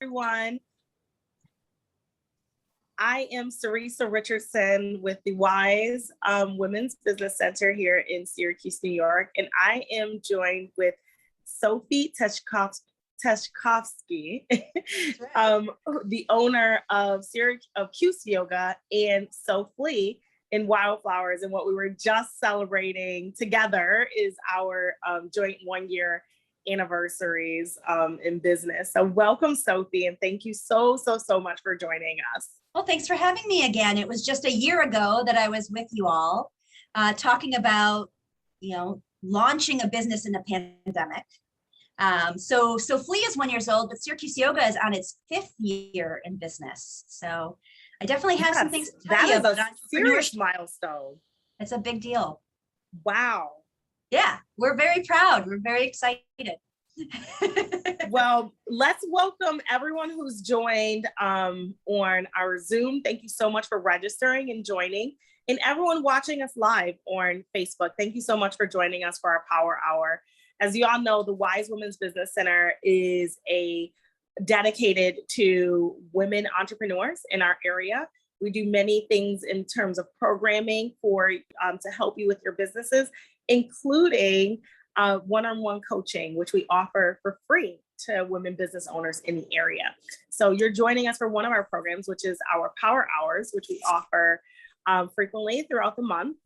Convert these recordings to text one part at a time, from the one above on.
everyone. I am Sarisa Richardson with the Wise Women's Business Center here in Syracuse, New York, and I am joined with Sophie Tashkovski, the owner of Syracuse Yoga, and Sophie in Wildflowers. And what we were just celebrating together is our joint 1-year anniversaries in business. So welcome, Sophie, and thank you so much for joining us. Well, thanks for having me again. It was just a year ago that I was with you all talking about, launching a business in a pandemic. So Sophie is 1 year old, but Syracuse Yoga is on its 5th year in business. So I definitely have some things to tell you about a serious milestone. It's a big deal. Wow. Yeah, we're very proud. We're very excited. Well, let's welcome everyone who's joined on our Zoom. Thank you so much for registering and joining. And everyone watching us live on Facebook, thank you so much for joining us for our Power Hour. As you all know, the Wise Women's Business Center is dedicated to women entrepreneurs in our area. We do many things in terms of programming to help you with your businesses, including one-on-one coaching, which we offer for free to women business owners in the area. So you're joining us for one of our programs, which is our Power Hours, which we offer frequently throughout the month,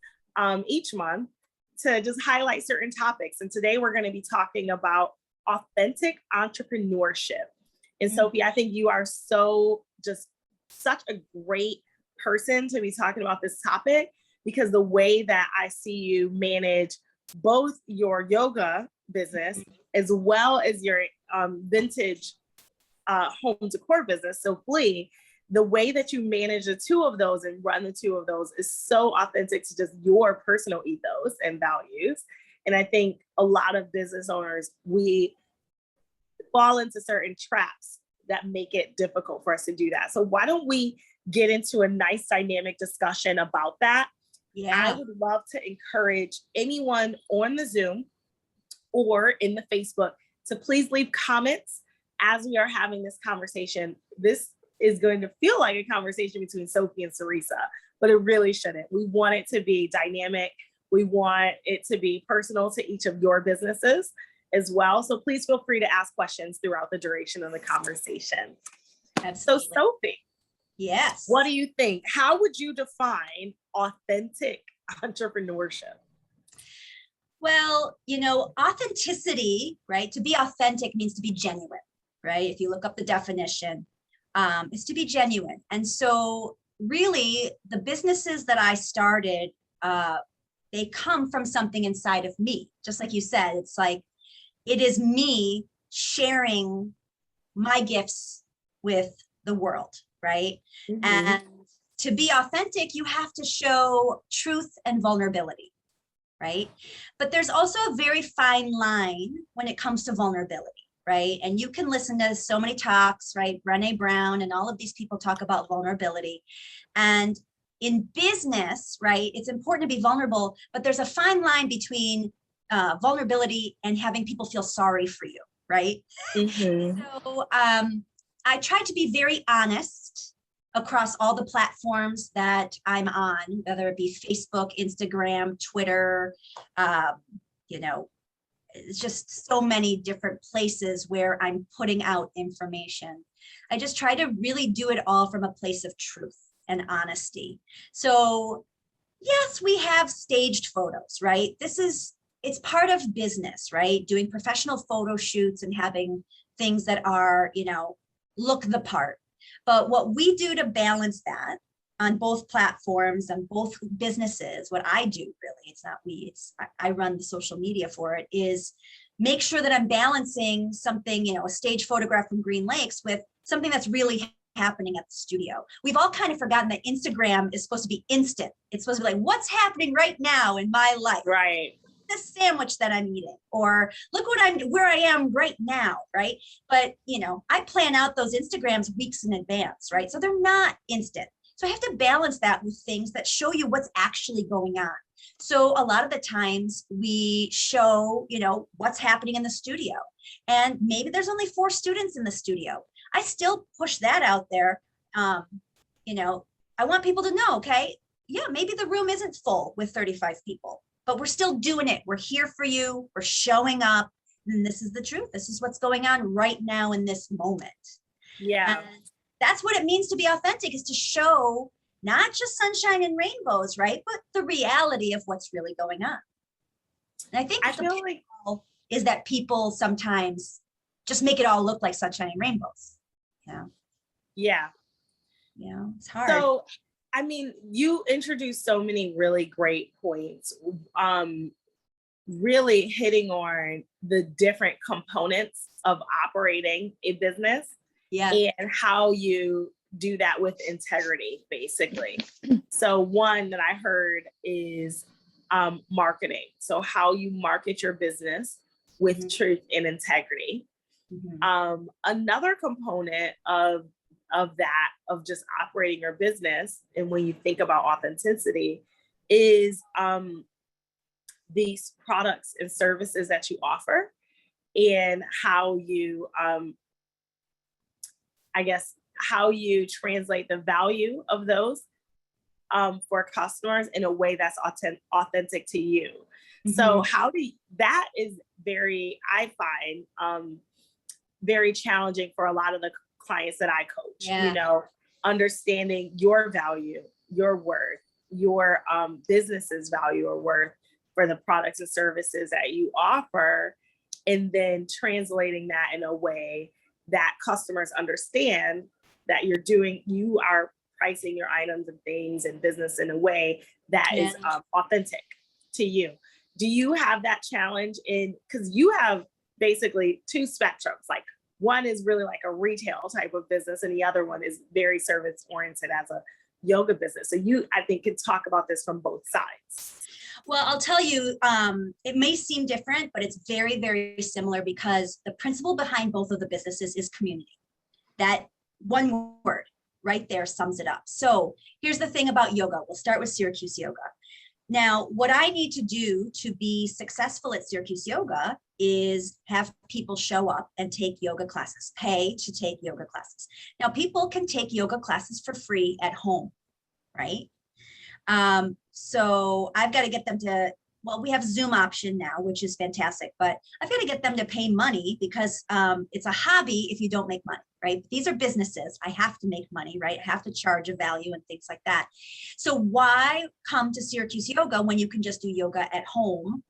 each month, to just highlight certain topics. And today we're going to be talking about authentic entrepreneurship. And Sophie, I think you are such a great person to be talking about this topic, because the way that I see you manage both your yoga business as well as your vintage home decor business, Sophie, the way that you manage the two of those and run the two of those is so authentic to just your personal ethos and values. And I think a lot of business owners, we fall into certain traps that make it difficult for us to do that. So why don't we get into a nice dynamic discussion about that? Yeah. I would love to encourage anyone on the Zoom or in the Facebook to please leave comments as we are having this conversation. This is going to feel like a conversation between Sophie and Sarisa, but it really shouldn't. We want it to be dynamic. We want it to be personal to each of your businesses as well. So please feel free to ask questions throughout the duration of the conversation. Absolutely. So Sophie, yes, what do you think? How would you define authentic entrepreneurship? Well, authenticity, right? To be authentic means to be genuine, right? If you look up the definition, is to be genuine. And so really the businesses that I started, they come from something inside of me. Just like you said, it's like, it is me sharing my gifts with the world, right? Mm-hmm. And to be authentic, you have to show truth and vulnerability, right? But there's also a very fine line when it comes to vulnerability, right? And you can listen to so many talks, right? Brené Brown and all of these people talk about vulnerability. And in business, right, it's important to be vulnerable, but there's a fine line between vulnerability and having people feel sorry for you, right? Mm-hmm. So I try to be very honest across all the platforms that I'm on, whether it be Facebook, Instagram, Twitter, it's just so many different places where I'm putting out information. I just try to really do it all from a place of truth and honesty. So yes, we have staged photos, right? It's part of business, right? Doing professional photo shoots and having things that are, look the part. But what we do to balance that on both platforms and both businesses, what I do really, it's not we, I run the social media for it, is make sure that I'm balancing something, a stage photograph from Green Lakes with something that's really happening at the studio. We've all kind of forgotten that Instagram is supposed to be instant. It's supposed to be like, what's happening right now in my life? Right. This sandwich that I'm eating, or look where I am right now, right? But, I plan out those Instagrams weeks in advance, right? So they're not instant. So I have to balance that with things that show you what's actually going on. So a lot of the times we show, what's happening in the studio. And maybe there's only 4 students in the studio. I still push that out there. You know, I want people to know, okay, yeah, maybe the room isn't full with 35 people, but we're still doing it. We're here for you. We're showing up. And this is the truth. This is what's going on right now in this moment. Yeah. And that's what it means to be authentic, is to show not just sunshine and rainbows, right? But the reality of what's really going on. And I think I feel like is that people sometimes just make it all look like sunshine and rainbows. Yeah. Yeah. Yeah. It's hard. So, I mean, you introduced so many really great points, really hitting on the different components of operating a business, yeah, and how you do that with integrity, basically. So one that I heard is marketing. So how you market your business with truth and integrity. Another component of that, of just operating your business, and when you think about authenticity, is these products and services that you offer, and how you I guess how you translate the value of those for customers in a way that's authentic to you. So how do you, that is very, I find very challenging for a lot of the clients that I coach, you know, understanding your value, your worth, your business's value or worth for the products and services that you offer, and then translating that in a way that customers understand that you are pricing your items and things and business in a way that is authentic to you. Do you have that challenge because you have basically two spectrums, like one is really like a retail type of business and the other one is very service oriented as a yoga business. So you, I think, can talk about this from both sides. Well, I'll tell you, it may seem different, but it's very, very similar, because the principle behind both of the businesses is community. That one word right there sums it up. So here's the thing about yoga. We'll start with Syracuse Yoga. Now, what I need to do to be successful at Syracuse Yoga is have people show up and take yoga classes, pay to take yoga classes. Now, people can take yoga classes for free at home, right? So I've got to get them to, well, we have Zoom option now, which is fantastic, but I've got to get them to pay money, because it's a hobby if you don't make money, right? These are businesses. I have to make money, right? I have to charge a value and things like that. So why come to Syracuse Yoga when you can just do yoga at home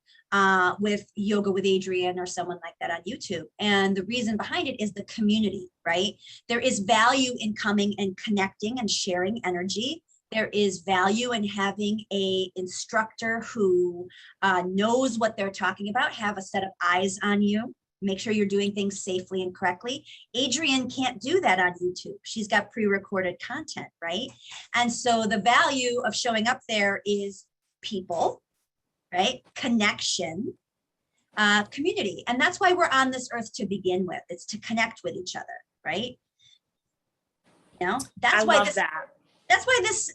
with Yoga with Adrienne or someone like that on YouTube? And the reason behind it is the community, right? There is value in coming and connecting and sharing energy. There is value in having a instructor who knows what they're talking about, have a set of eyes on you, make sure you're doing things safely and correctly. Adrienne can't do that on YouTube. She's got pre-recorded content, right? And so the value of showing up there is people, right? Connection, community. And that's why we're on this earth to begin with. It's to connect with each other, right? You know, that's why this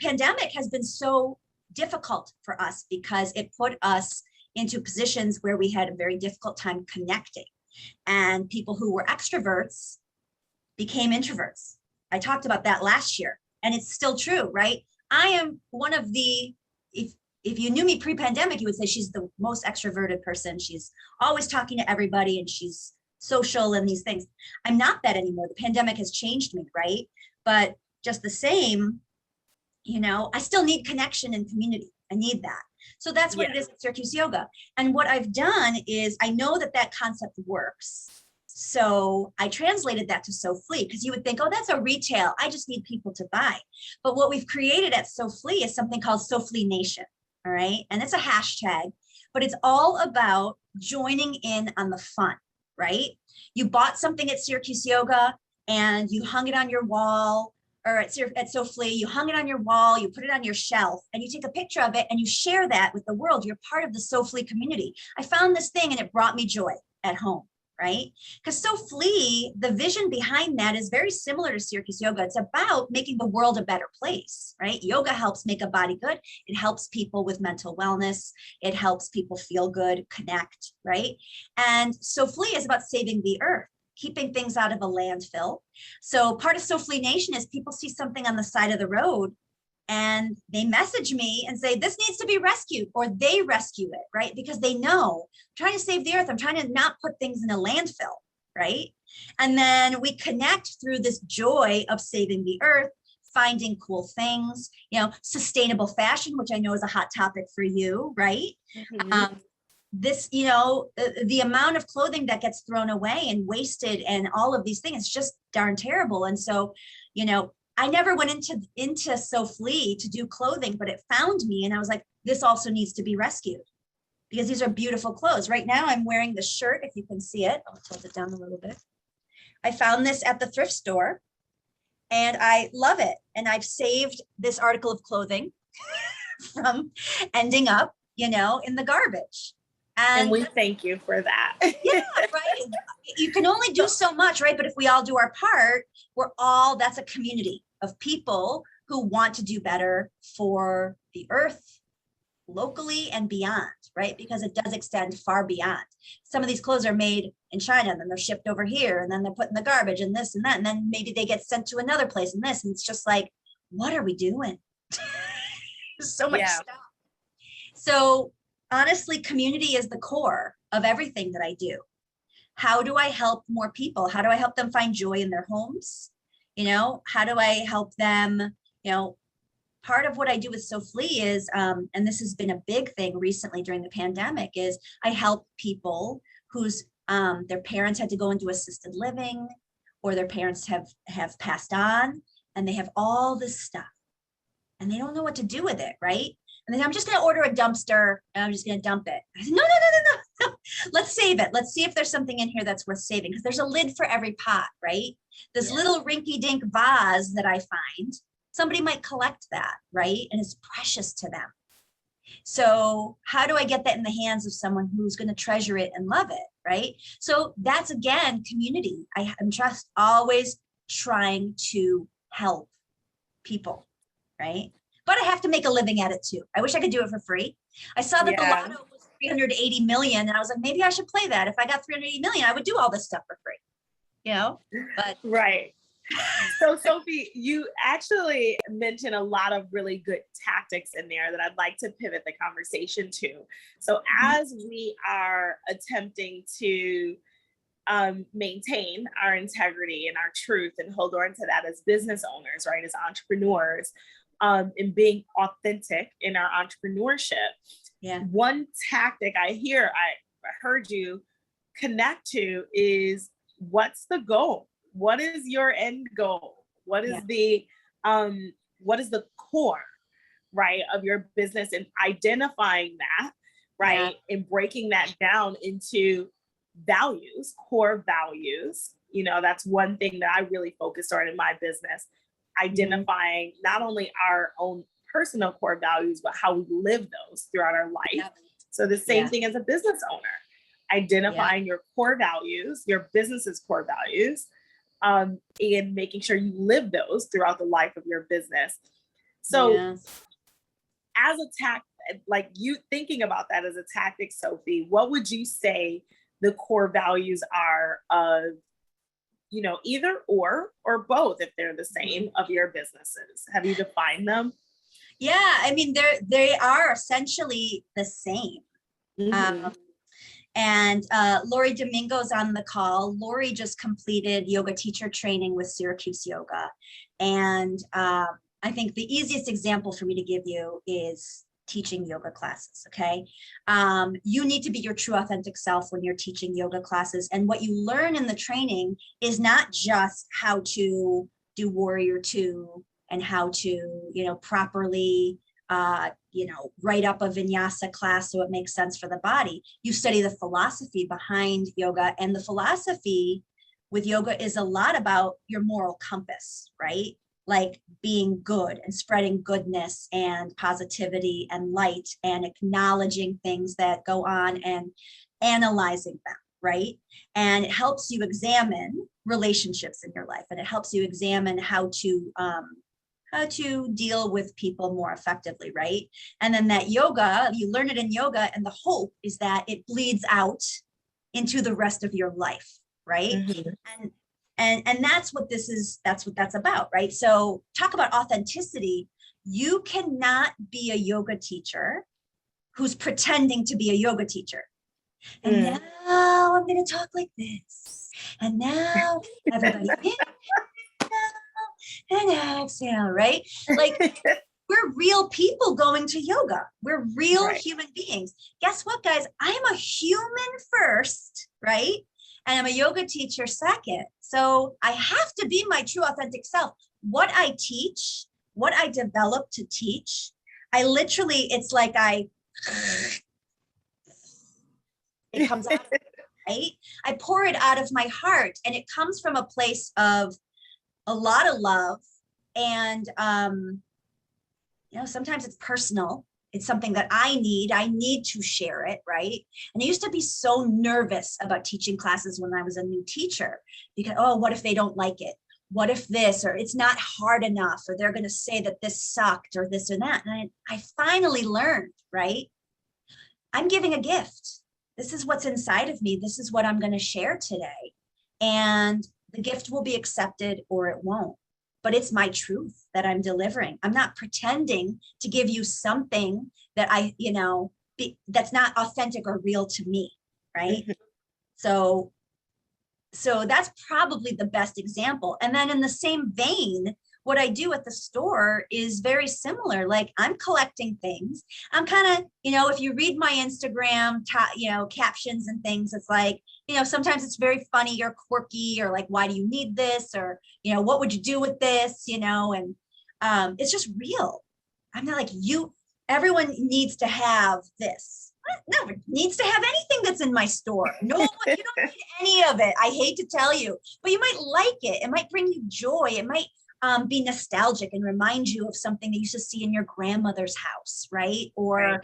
pandemic has been so difficult for us, because it put us into positions where we had a very difficult time connecting, and people who were extroverts became introverts. I talked about that last year, and it's still true, right? I am one of the, if you knew me pre-pandemic, you would say she's the most extroverted person. She's always talking to everybody and she's social and these things. I'm not that anymore. The pandemic has changed me, right? But just the same, you know, I still need connection and community. I need that. So that's what it is at Syracuse Yoga. And what I've done is, I know that that concept works. So I translated that to Sophie, because you would think, oh, that's a retail. I just need people to buy. But what we've created at Sophie is something called Sophie Nation. All right. And it's a hashtag, but it's all about joining in on the fun, right? You bought something at Syracuse Yoga and you hung it on your wall, or at Sophie, you hung it on your wall, you put it on your shelf, and you take a picture of it and you share that with the world. You're part of the Sophie community. I found this thing and it brought me joy at home, right? Because Sophie, the vision behind that is very similar to Syracuse Yoga. It's about making the world a better place, right? Yoga helps make a body good. It helps people with mental wellness. It helps people feel good, connect, right? And Sophie is about saving the earth. keeping things out of a landfill. So part of Sophie Nation is people see something on the side of the road and they message me and say, this needs to be rescued, or they rescue it, right? Because they know, I'm trying to save the earth. I'm trying to not put things in a landfill, right? And then we connect through this joy of saving the earth, finding cool things, sustainable fashion, which I know is a hot topic for you, right? Mm-hmm. The amount of clothing that gets thrown away and wasted and all of these things is just darn terrible. And so, I never went into Sophie to do clothing, but it found me and I was like, this also needs to be rescued because these are beautiful clothes. Right now I'm wearing the shirt, if you can see it. I'll tilt it down a little bit. I found this at the thrift store and I love it. And I've saved this article of clothing from ending up, in the garbage. And we thank you for that. Yeah, right. You can only do so much, right? But if we all do our part, that's a community of people who want to do better for the earth locally and beyond, right? Because it does extend far beyond. Some of these clothes are made in China and then they're shipped over here and then they're put in the garbage and this and that. And then maybe they get sent to another place and this. And it's just like, what are we doing? There's so much stuff. So honestly, community is the core of everything that I do. How do I help more people? How do I help them find joy in their homes? How do I help them, part of what I do with Sophie is, and this has been a big thing recently during the pandemic, is I help people whose their parents had to go into assisted living or their parents have passed on and they have all this stuff and they don't know what to do with it, right? And then I'm just going to order a dumpster and I'm just going to dump it. I said, no. Let's save it. Let's see if there's something in here that's worth saving because there's a lid for every pot, right? This little rinky dink vase that I find, somebody might collect that, right? And it's precious to them. So how do I get that in the hands of someone who's going to treasure it and love it, right? So that's, again, community. I'm just always trying to help people, right? But I have to make a living at it too. I wish I could do it for free. I saw that the lotto was 380 million and I was like, maybe I should play that. If I got 380 million, I would do all this stuff for free, but. Right. So Sophie, you actually mentioned a lot of really good tactics in there that I'd like to pivot the conversation to. So as we are attempting to maintain our integrity and our truth and hold on to that as business owners, right, as entrepreneurs, and being authentic in our entrepreneurship. Yeah. One tactic I heard you connect to is, what's the goal? What is your end goal? What is the core, right, of your business, and identifying that, right, and breaking that down into values, core values. That's one thing that I really focus on in my business. Identifying not only our own personal core values, but how we live those throughout our life. Yep. So the same thing as a business owner, identifying your core values, your business's core values, and making sure you live those throughout the life of your business. So as a tactic, like you thinking about that as a tactic, Sophie, what would you say the core values are of, either or both, if they're the same, of your businesses? Have you defined them? Yeah, I mean, they are essentially the same. Mm-hmm. And Lori Domingo's on the call. Lori just completed yoga teacher training with Syracuse Yoga. And I think the easiest example for me to give you is teaching yoga classes, okay? You need to be your true authentic self when you're teaching yoga classes. And what you learn in the training is not just how to do Warrior Two and how to, properly, write up a vinyasa class so it makes sense for the body. You study the philosophy behind yoga, and the philosophy with yoga is a lot about your moral compass, right? Like being good and spreading goodness and positivity and light and acknowledging things that go on and analyzing them, right? And it helps you examine relationships in your life, and it helps you examine how to deal with people more effectively, right? And then that yoga, you learn it in yoga, and the hope is that it bleeds out into the rest of your life, right? Mm-hmm. And that's what this is, that's what that's about, right? So talk about authenticity. You cannot be a yoga teacher who's pretending to be a yoga teacher. And now I'm going to talk like this. And now everybody and exhale, right? Like we're real people going to yoga. We're real human beings. Guess what, guys? I'm a human first, right? And I'm a yoga teacher second. So I have to be my true authentic self. What I teach, what I develop to teach, I literally, it's like it comes out, right? I pour it out of my heart, and it comes from a place of a lot of love. And, sometimes it's personal. It's something that I need to share it, right? And I used to be so nervous about teaching classes when I was a new teacher, because, oh, what if they don't like it? What if this, or it's not hard enough, or they're going to say that this sucked, or this or that. And I finally learned, right? I'm giving a gift. This is what's inside of me. This is what I'm going to share today. And the gift will be accepted or it won't. But it's my truth that I'm delivering. I'm not pretending to give you something that that's not authentic or real to me, right? So that's probably the best example. And then in the same vein, what I do at the store is very similar. Like I'm collecting things. I'm kind of, if you read my Instagram, captions and things, it's like, sometimes it's very funny or quirky, or like, why do you need this? Or, what would you do with this? And it's just real. I'm not like, everyone needs to have this. No one needs to have anything that's in my store. No one, you don't need any of it. I hate to tell you, but you might like it. It might bring you joy. It might be nostalgic and remind you of something that you used to see in your grandmother's house, right? Or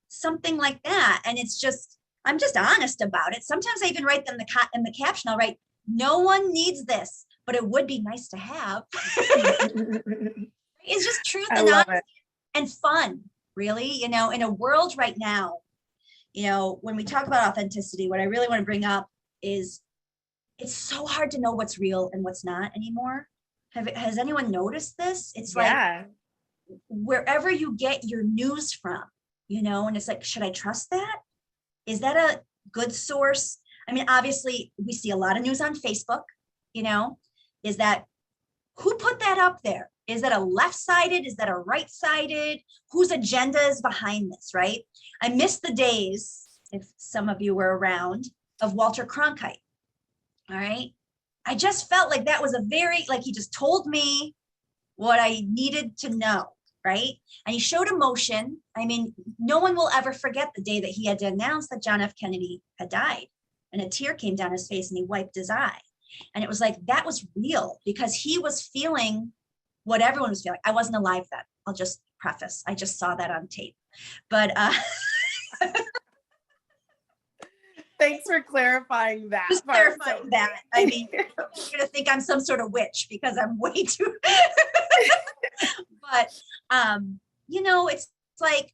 something like that. And it's just, I'm just honest about it. Sometimes I even write them in the caption, I'll write, no one needs this, but it would be nice to have. It's just truth and honesty and fun, really, in a world right now, when we talk about authenticity, what I really want to bring up is it's so hard to know what's real and what's not anymore. Has anyone noticed this? It's like wherever you get your news from, and it's like, should I trust that? Is that a good source? I mean, obviously we see a lot of news on Facebook, is that, who put that up there? Is that a left-sided? Is that a right-sided? Whose agenda is behind this, right? I miss the days, if some of you were around, of Walter Cronkite, all right? I just felt like that was like he just told me what I needed to know, right? And he showed emotion. I mean, no one will ever forget the day that he had to announce that John F. Kennedy had died, and a tear came down his face and he wiped his eye. And it was like, that was real, because he was feeling what everyone was feeling. I wasn't alive then. I'll just preface. I just saw that on tape. But thanks for clarifying that. Just clarifying that. I mean, you're going to think I'm some sort of witch because I'm way too. But, it's like,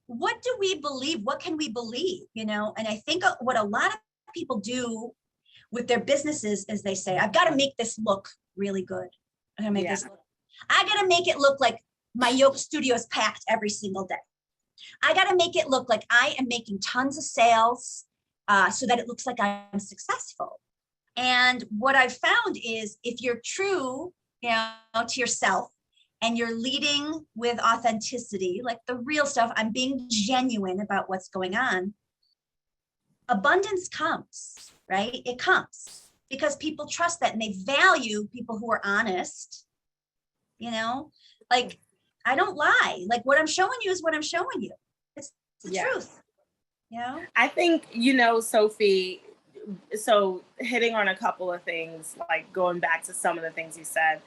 what do we believe? What can we believe? And I think what a lot of people do with their businesses is they say, I've got to make this look really good. I'm going to make this look. I got to make it look like my yoga studio is packed every single day. I got to make it look like I am making tons of sales so that it looks like I'm successful. And what I've found is, if you're true, to yourself, and you're leading with authenticity, like the real stuff, I'm being genuine about what's going on, abundance comes, right? It comes because people trust that, and they value people who are honest. Like, I don't lie. Like, what I'm showing you is what I'm showing you. It's the truth. I think, Sophie, so hitting on a couple of things, like going back to some of the things you said,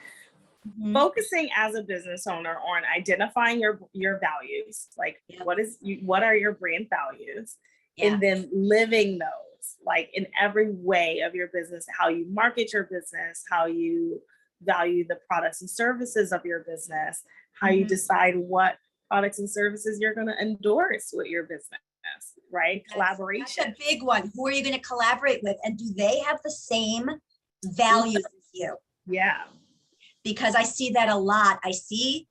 focusing as a business owner on identifying your values, like what are your brand values, and then living those, like in every way of your business, how you market your business, how you value the products and services of your business, how you decide what products and services you're going to endorse with your business. business, right? Collaboration. That's a big one. Who are you going to collaborate with? And do they have the same values as you? Yeah. Because I see that a lot. I see,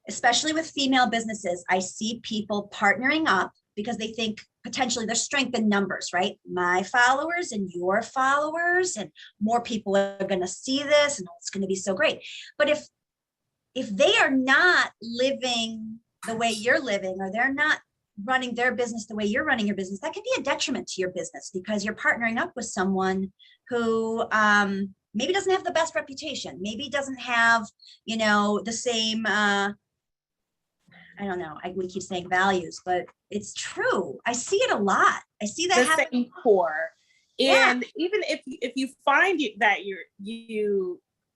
especially with female businesses, I see people partnering up because they think potentially there's strength in numbers, right? My followers and your followers, and more people are going to see this, and it's going to be so great. But if they are not living the way you're living, or they're not running their business the way you're running your business, that can be a detriment to your business, because you're partnering up with someone who maybe doesn't have the best reputation, maybe doesn't have, the same, I don't know, we keep saying values, but it's true. I see it a lot. I see that the same core. And even if you find that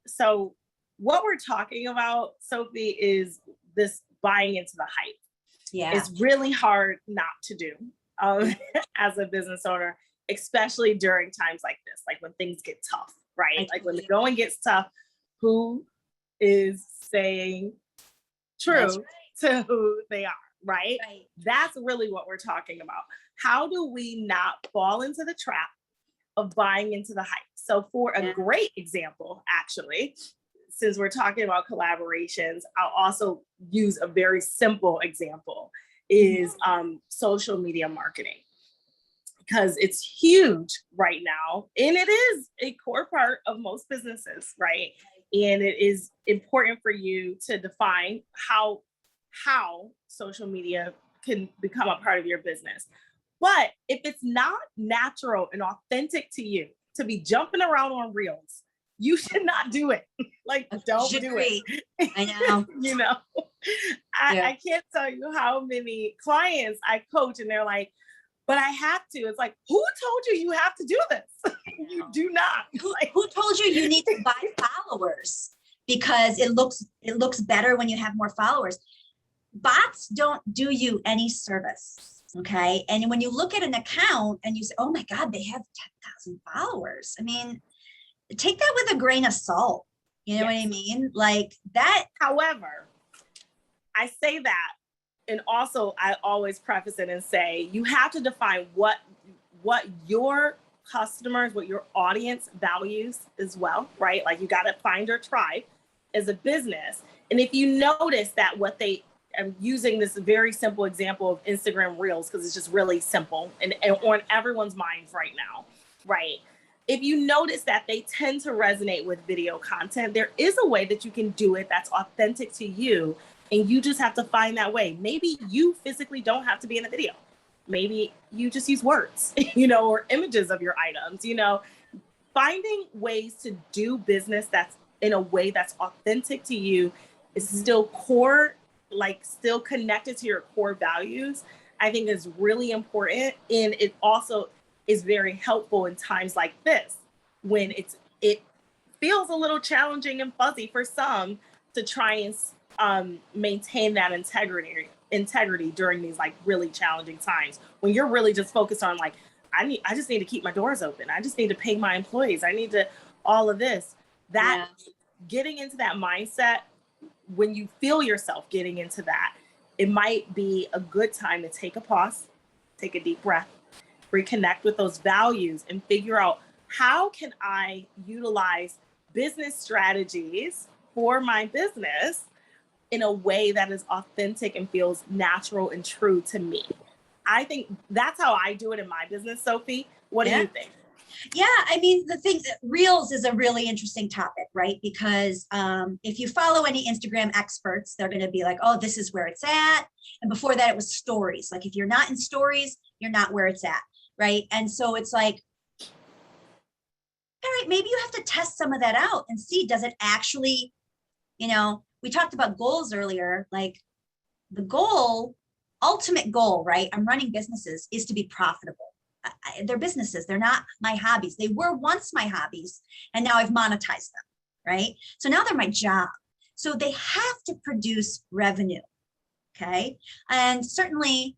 so what we're talking about, Sophie, is this buying into the hype. Yeah. It's really hard not to do as a business owner, especially during times like this, like when things get tough, right? Like when the going gets tough, who is saying true to who they are, right? That's really what we're talking about. How do we not fall into the trap of buying into the hype? So for a great example, actually, since we're talking about collaborations, I'll also use a very simple example, is social media marketing, because it's huge right now. And it is a core part of most businesses, right? And it is important for you to define how social media can become a part of your business. But if it's not natural and authentic to you to be jumping around on reels, you should not do it. Like, don't do it. I know. I can't tell you how many clients I coach and they're like, but I have to. It's like, who told you you have to do this? You do not. Who told you need to buy followers? Because it looks better when you have more followers. Bots don't do you any service. Okay. And when you look at an account and you say, oh my God, they have 10,000 followers. I mean, take that with a grain of salt. You know what I mean? Like that. However, I say that, and also I always preface it and say, you have to define what your customers, what your audience values as well, right? Like you got to find your tribe as a business. And if you notice that I'm using this very simple example of Instagram Reels because it's just really simple and on everyone's minds right now, right? If you notice that they tend to resonate with video content, there is a way that you can do it that's authentic to you, and you just have to find that way. Maybe you physically don't have to be in a video. Maybe you just use words, or images of your items, finding ways to do business that's in a way that's authentic to you is still core, like still connected to your core values, I think is really important. And it also is very helpful in times like this, when it feels a little challenging and fuzzy for some to try and maintain that integrity during these like really challenging times, when you're really just focused on like, I just need to keep my doors open. I just need to pay my employees. I need to all of this. That getting into that mindset, when you feel yourself getting into that, it might be a good time to take a pause, take a deep breath, reconnect with those values, and figure out, how can I utilize business strategies for my business in a way that is authentic and feels natural and true to me? I think that's how I do it in my business. Sophie, what do you think? Yeah, I mean, the thing that Reels is a really interesting topic, right? Because if you follow any Instagram experts, they're going to be like, oh, this is where it's at. And before that, it was stories. Like if you're not in stories, you're not where it's at, right? And so it's like, all right, maybe you have to test some of that out and see, does it actually, we talked about goals earlier, like the goal, ultimate goal, right? I'm running businesses is to be profitable. They're businesses. They're not my hobbies. They were once my hobbies, and now I've monetized them, right? So now they're my job. So they have to produce revenue, okay? And certainly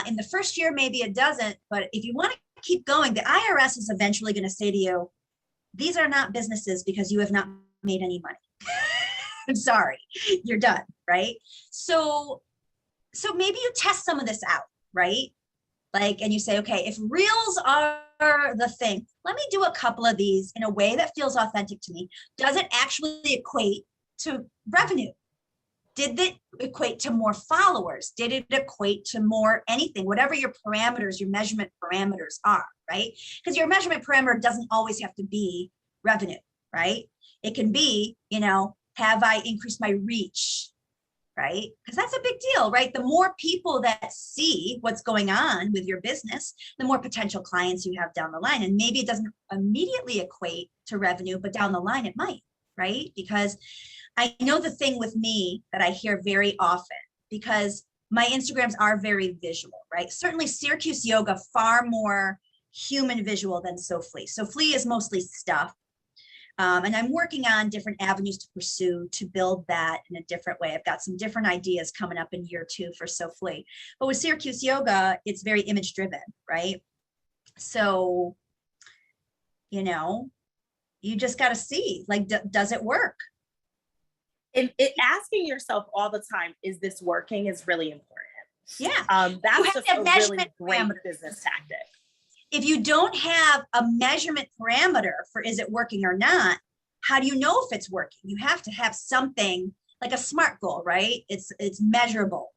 in the first year, maybe it doesn't, but if you want to keep going, the IRS is eventually going to say to you, these are not businesses because you have not made any money. I'm sorry, you're done, right? So maybe you test some of this out, right? Like, and you say, okay, if reels are the thing, let me do a couple of these in a way that feels authentic to me. Does it actually equate to revenue? Did it equate to more followers? Did it equate to more anything, whatever your parameters, your measurement parameters are, right? Because your measurement parameter doesn't always have to be revenue, right? It can be, have I increased my reach, right? Because that's a big deal, right? The more people that see what's going on with your business, the more potential clients you have down the line. And maybe it doesn't immediately equate to revenue, but down the line it might, right? Because I know the thing with me that I hear very often, because my Instagrams are very visual, right? Certainly Syracuse Yoga, far more human visual than Sophie. Sophie is mostly stuff. And I'm working on different avenues to pursue to build that in a different way. I've got some different ideas coming up in year 2 for Sophie. But with Syracuse Yoga, it's very image driven, right? So, you just got to see, like, does it work? And asking yourself all the time, is this working, is really important. Yeah. That's just a really great business tactic. If you don't have a measurement parameter for is it working or not, how do you know if it's working? You have to have something like a SMART goal, right? It's measurable,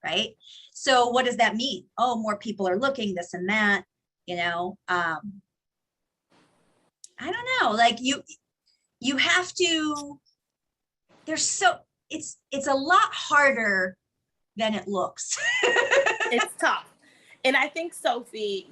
right? So what does that mean? Oh, more people are looking, this and that, I don't know, like you have to, it's a lot harder than it looks. It's tough. And I think, Sophie,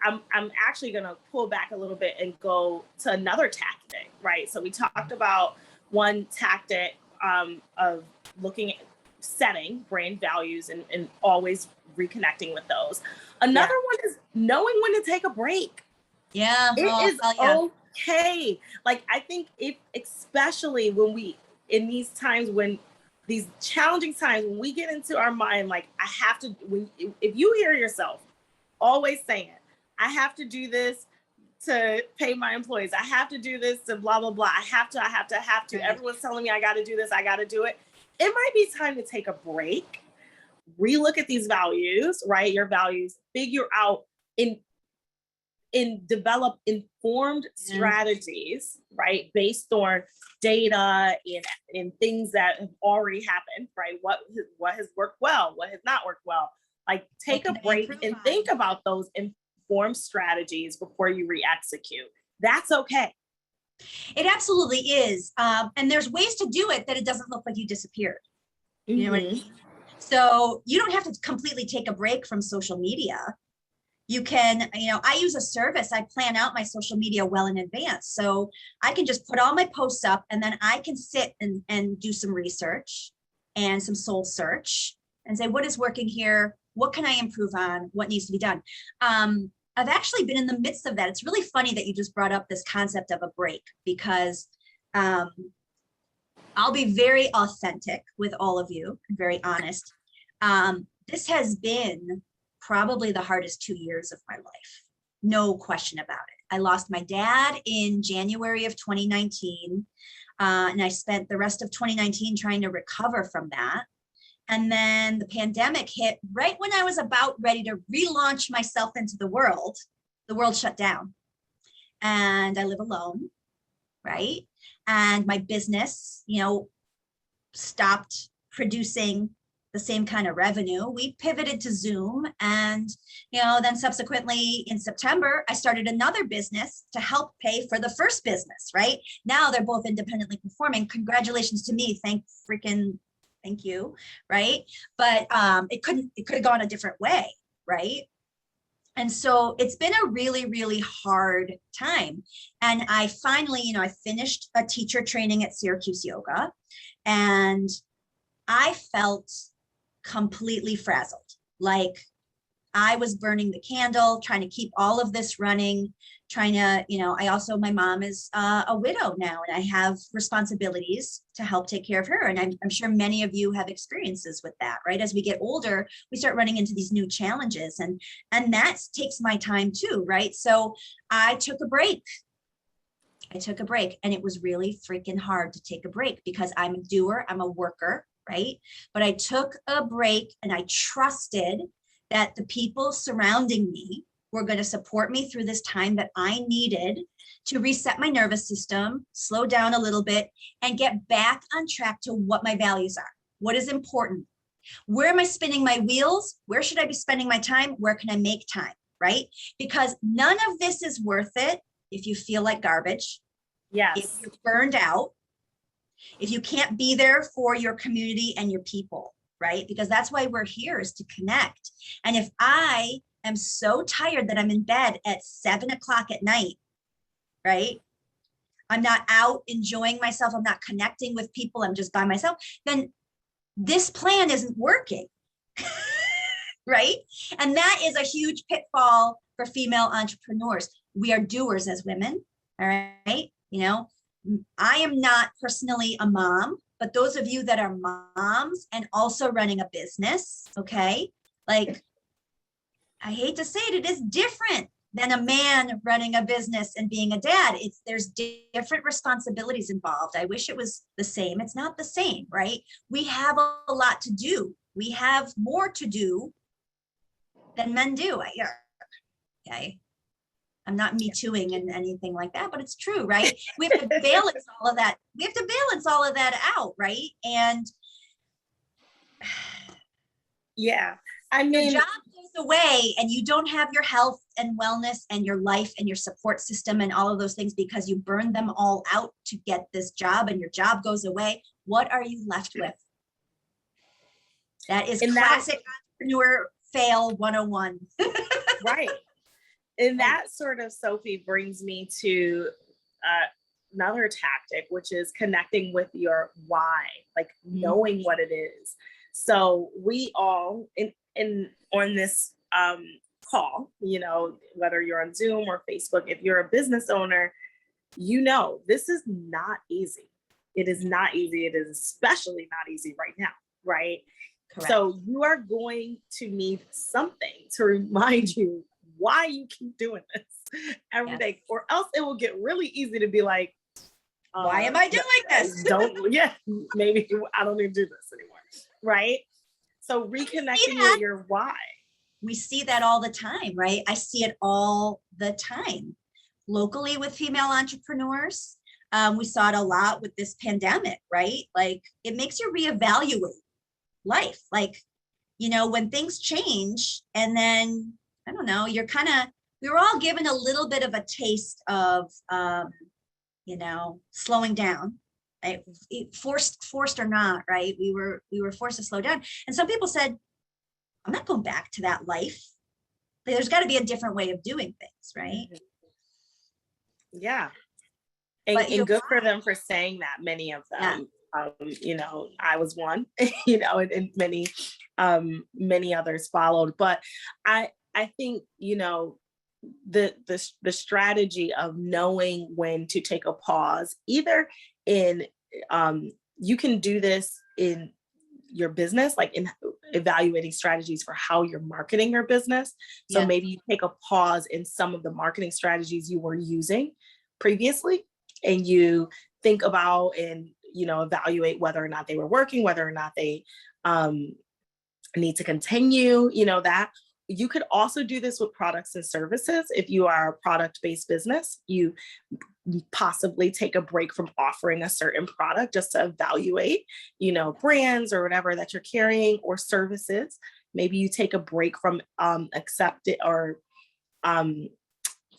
I'm actually going to pull back a little bit and go to another tactic, right? So we talked about one tactic of looking at setting brand values and always reconnecting with those. Another one is knowing when to take a break. Yeah. It is okay. Like, I think especially when in these times, when these challenging times, when we get into our mind, like, I have to, if you hear yourself always saying, I have to do this to pay my employees, I have to do this to blah, blah, blah, I have to, right. Everyone's telling me I got to do this, I got to do it. It might be time to take a break, relook at these values, right? Your values, figure out and develop informed strategies, right? Based on data and things that have already happened, right? What has worked well, what has not worked well. Like, take a break and think about those informed strategies before you re-execute. That's okay. It absolutely is. And there's ways to do it that it doesn't look like you disappeared. You know what I mean? So you don't have to completely take a break from social media. You can, I use a service. I plan out my social media well in advance. So I can just put all my posts up, and then I can sit and do some research and some soul search and say, what is working here? What can I improve on? What needs to be done? I've actually been in the midst of that. It's really funny that you just brought up this concept of a break, because I'll be very authentic with all of you, very honest. This has been probably the hardest 2 years of my life. No question about it. I lost my dad in January of 2019. And I spent the rest of 2019 trying to recover from that. And then the pandemic hit right when I was about ready to relaunch myself into the world. The world shut down. And I live alone, right? And my business, stopped producing the same kind of revenue. We pivoted to Zoom, and then subsequently in September, I started another business to help pay for the first business, right? Now they're both independently performing. Congratulations to me. Thank you, right? But it could have gone a different way, right? And so it's been a really, really hard time. And I finally, I finished a teacher training at Syracuse Yoga, and I felt completely frazzled. Like, I was burning the candle, trying to keep all of this running, my mom is a widow now, and I have responsibilities to help take care of her. And I'm sure many of you have experiences with that, right? As we get older, we start running into these new challenges, and that takes my time too, right? So I took a break. And it was really freaking hard to take a break, because I'm a doer, I'm a worker, right? But I took a break, and I trusted that the people surrounding me were going to support me through this time that I needed to reset my nervous system, slow down a little bit, and get back on track to what my values are. What is important? Where am I spinning my wheels? Where should I be spending my time? Where can I make time, right? Because none of this is worth it if you feel like garbage. Yes. If you're burned out, if you can't be there for your community and your people, right? Because that's why we're here, is to connect. And if I am so tired that I'm in bed at 7 o'clock at night, right? I'm not out enjoying myself. I'm not connecting with people. I'm just by myself. Then this plan isn't working, right? And that is a huge pitfall for female entrepreneurs. We are doers as women, all right? You know, I am not personally a mom, but those of you that are moms and also running a business, okay? Like, I hate to say it, it is different than a man running a business and being a dad. There's different responsibilities involved. I wish it was the same. It's not the same, right? We have a lot to do. We have more to do than men do. Okay. I'm not me tooing and anything like that, but it's true, right? We have to balance all of that. We have to balance all of that out, right? And yeah, I mean, your job goes away and you don't have your health and wellness and your life and your support system and all of those things because you burned them all out to get this job, and your job goes away. What are you left with? That is classic entrepreneur fail 101. Right. And that sort of, Sophie, brings me to another tactic, which is connecting with your why, like knowing what it is. So we all on this call, you know, whether you're on Zoom or Facebook, if you're a business owner, you know, this is not easy. It is not easy. It is especially not easy right now, right? Correct. So you are going to need something to remind you why you keep doing this every day, or else it will get really easy to be like, why am I doing this? Maybe I don't even do this anymore, right? So reconnecting with your why. We see that all the time, right? I see it all the time locally with female entrepreneurs. We saw it a lot with this pandemic, right? Like, it makes you reevaluate life. Like, you know, when things change, and then, I don't know, we were all given a little bit of a taste of, you know, slowing down, right? Forced or not, right? We were forced to slow down. And some people said, I'm not going back to that life. There's got to be a different way of doing things, right? Yeah. And good for them for saying that, many of them. Yeah. You know, I was one, you know, and many others followed. But I think, you know, the strategy of knowing when to take a pause, either in you can do this in your business, like in evaluating strategies for how you're marketing your business. So maybe you take a pause in some of the marketing strategies you were using previously, and you think about and, you know, evaluate whether or not they were working, whether or not they need to continue, you know, that. You could also do this with products and services. If you are a product-based business, you possibly take a break from offering a certain product just to evaluate, you know, brands or whatever that you're carrying, or services. Maybe you take a break from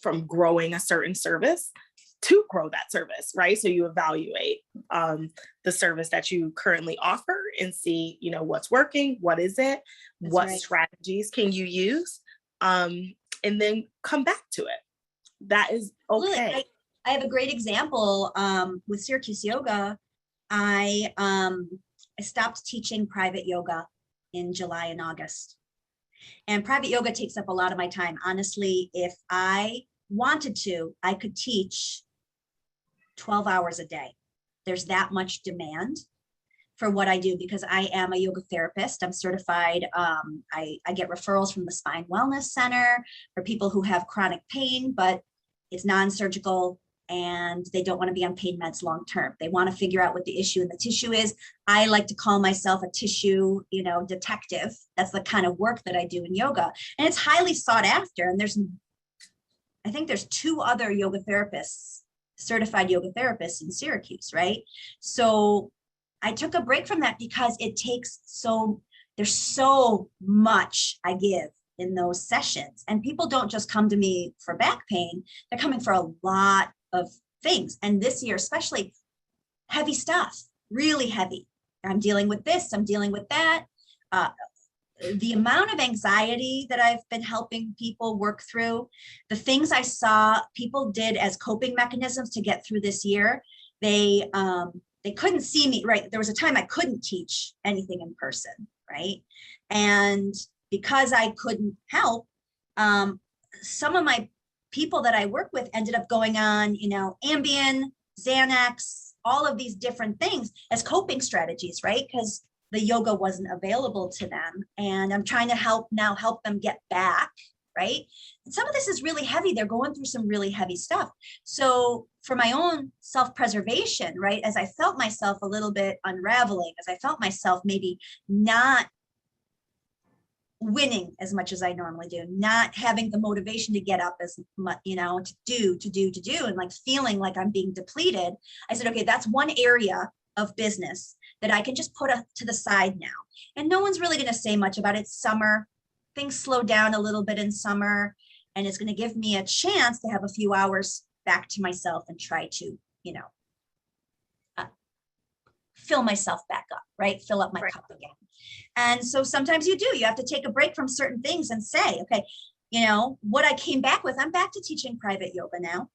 from growing a certain service to grow that service, right? So you evaluate the service that you currently offer and see, you know, what's working, what is it, what strategies can you use, and then come back to it. That is okay. I have a great example with Syracuse Yoga. I stopped teaching private yoga in July and August. And private yoga takes up a lot of my time. Honestly, if I wanted to, I could teach 12 hours a day. There's that much demand for what I do because I am a yoga therapist. I'm certified. I get referrals from the Spine Wellness Center for people who have chronic pain, but it's non-surgical. and they don't want to be on pain meds long term. They want to figure out what the issue in the tissue is. I like to call myself a tissue, detective. That's the kind of work that I do in yoga. And it's highly sought after. And I think there's 2 other yoga therapists, certified yoga therapists in Syracuse, right? So I took a break from that because there's so much I give in those sessions. And people don't just come to me for back pain, they're coming for a lot of things. And this year, especially heavy stuff, really heavy. I'm dealing with this, I'm dealing with that. The amount of anxiety that I've been helping people work through, the things I saw people did as coping mechanisms to get through this year, they couldn't see me, right? There was a time I couldn't teach anything in person, right? And because I couldn't help, some of my people that I work with ended up going on, Ambien, Xanax, all of these different things as coping strategies, right? Because the yoga wasn't available to them. And I'm trying to help them get back, right? And some of this is really heavy. They're going through some really heavy stuff. So for my own self-preservation, right, as I felt myself a little bit unraveling, as I felt myself maybe not winning as much as I normally do, not having the motivation to get up as much, to do, and like feeling like I'm being depleted, I said, okay, that's one area of business that I can just put to the side now. And no one's really going to say much about it. It's summer. Things slow down a little bit in summer, and it's going to give me a chance to have a few hours back to myself and try to, fill myself back up, right? Fill up my cup again. And so sometimes you have to take a break from certain things and say, okay, what I came back with, I'm back to teaching private yoga now.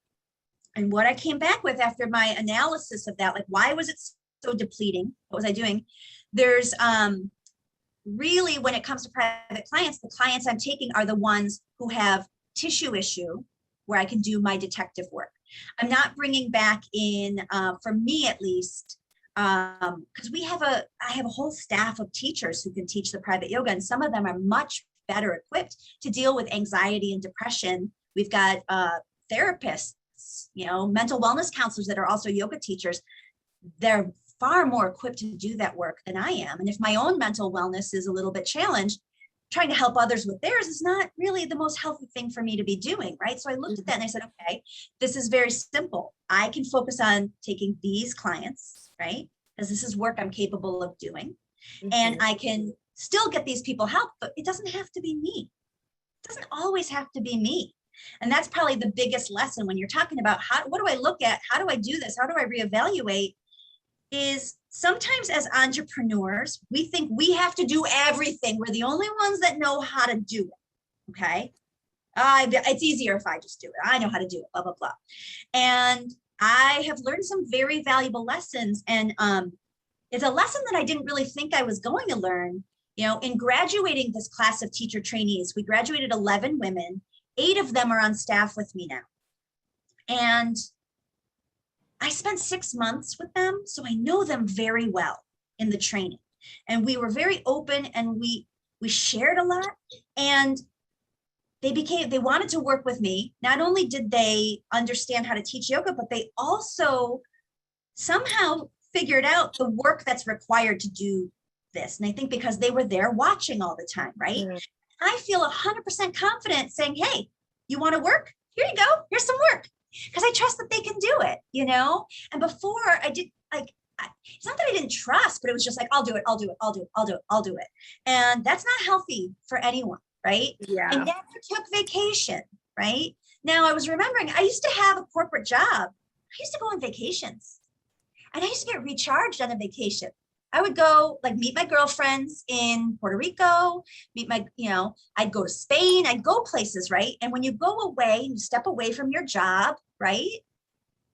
And what I came back with after my analysis of that, like, why was it so depleting? What was I doing? There's really, when it comes to private clients, the clients I'm taking are the ones who have tissue issue where I can do my detective work. I'm not bringing back in, for me at least, because I have a whole staff of teachers who can teach the private yoga, and some of them are much better equipped to deal with anxiety and depression. We've got therapists, mental wellness counselors that are also yoga teachers. They're far more equipped to do that work than I am. And if my own mental wellness is a little bit challenged, trying to help others with theirs is not really the most healthy thing for me to be doing, right? So I looked at that and I said, okay, this is very simple. I can focus on taking these clients, right? Because this is work I'm capable of doing. And I can still get these people help, but it doesn't have to be me. It doesn't always have to be me. And that's probably the biggest lesson when you're talking about what do I look at? How do I do this? How do I reevaluate? Is sometimes as entrepreneurs, we think we have to do everything. We're the only ones that know how to do it. Okay. It's easier if I just do it. I know how to do it, blah, blah, blah. And I have learned some very valuable lessons. And it's a lesson that I didn't really think I was going to learn. In graduating this class of teacher trainees, we graduated 11 women. 8 of them are on staff with me now. And I spent 6 months with them, so I know them very well in the training. And we were very open, and we shared a lot, and they wanted to work with me. Not only did they understand how to teach yoga, but they also somehow figured out the work that's required to do this. And I think because they were there watching all the time, right? Yeah. I feel 100% confident saying, hey, you want to work? Here you go. Here's some work. Because I trust that they can do it, And before I did, it's not that I didn't trust, but it was just like, I'll do it. And that's not healthy for anyone, right? Yeah. I never took vacation, right? Now I was remembering, I used to have a corporate job. I used to go on vacations, and I used to get recharged on a vacation. I would go meet my girlfriends in Puerto Rico, I'd go to Spain, I'd go places, right? And when you go away, you step away from your job, right?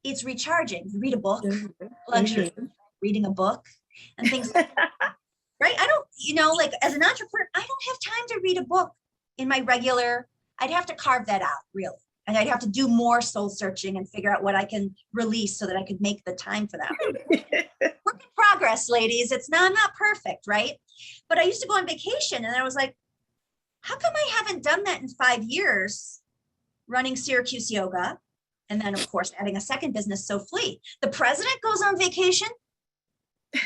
It's recharging. You read a book, luxury, reading a book and things like that, right? I don't, as an entrepreneur, I don't have time to read a book in my regular, I'd have to carve that out, really. And I'd have to do more soul searching and figure out what I can release so that I could make the time for that. Work in progress, ladies. I'm not perfect, right? But I used to go on vacation, and I was like, how come I haven't done that in 5 years running Syracuse Yoga? And then, of course, adding a second business, Sophie. The president goes on vacation,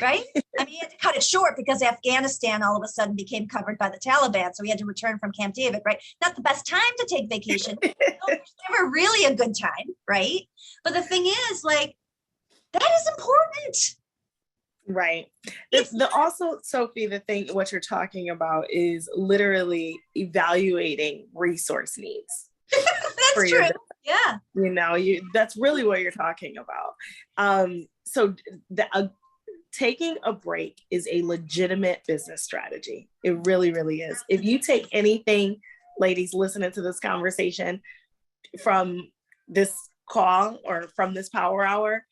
right? I mean, he had to cut it short because Afghanistan all of a sudden became covered by the Taliban. So he had to return from Camp David, right? Not the best time to take vacation. No, it's never really a good time, right? But the thing is, like, that is important. Right. Also, Sophie, the thing, what you're talking about is literally evaluating resource needs. That's true. Yeah. You know, that's really what you're talking about. So taking a break is a legitimate business strategy. It really, really is. If you take anything, ladies, listening to this conversation from this call or from this power hour,